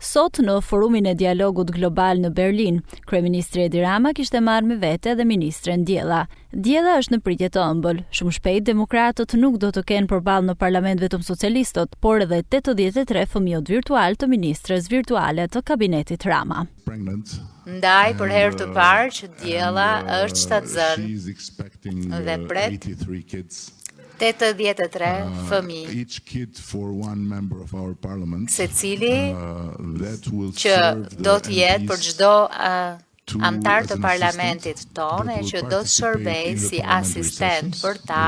Sot në forumin e dialogut global në Berlin, kryeministri Edi Rama kishte marrë me vete edhe ministren Djella. Djella është në pritje të ëmbël. Shumë shpejt demokratët nuk do të kenë përballë në parlament vetëm socialistët, por edhe 83 fëmijët virtual të ministres virtuale të kabinetit Rama. Ndaj për herë të parë që Djella është shtatzën dhe pret 83 fëmijë, secili që do të jetë për çdo antar të parlamentit tonë e që do të shërbej si asistent për ta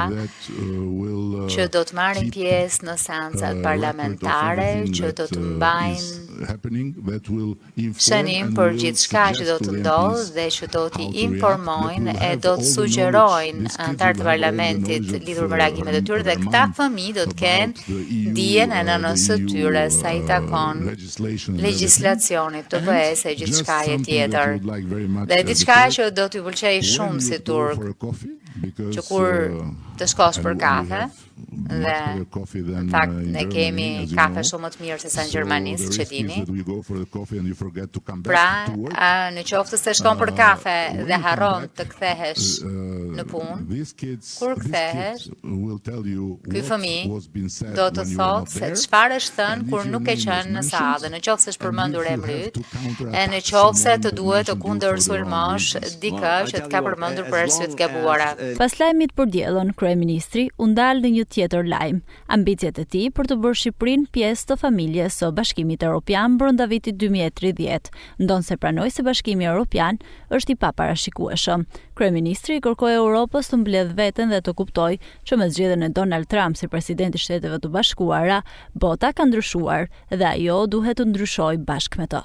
që do të marrin pjesë në seancat parlamentare, që do të mbajnë shënim për gjithçka që do të ndodhë dhe që do t'i informojnë e do të sugjerojnë antar të parlamentit lidhur me reagimet e tyre dhe këta fëmijë do të kenë dijen e nënës së tyre sa i takon legjislacionit të BE-s e gjithçkaje tjetër. Dhe diçka që do t'ju pëlqej shumë si turk, që kur të shkosh për kafe, dhe në fakt ne kemi kafe shumë më të mirë se sa në Gjermani, siç e dini. Pra, në qoftë se shkon për kafe dhe harron të kthehesh në punë, kur kthehesh, ky fëmijë do të thotë se çfarë është thënë kur nuk e qenë në sallë, në qoftë se është përmendur emri yt, e në qoftë se të duhet të kundërsulmosh dikë që të ka përmendur për arsye të gabuara. Pas lajmit për Djellën, kryeministri u ndal në një tjetër lajm, ambicjet e tij për të bërë Shqipërinë pjesë të familjes së Bashkimit Evropian brenda vitit 2030, ndonse pranoi se Bashkimi Evropian është i paparashikueshëm. Kryeministri kërkoi Europës të mbledh veten dhe të kuptojë që me zgjedhjen e Donald Trump si presidenti i Shteteve të Bashkuara, bota ka ndryshuar dhe ajo duhet të ndryshojë bashkë me të.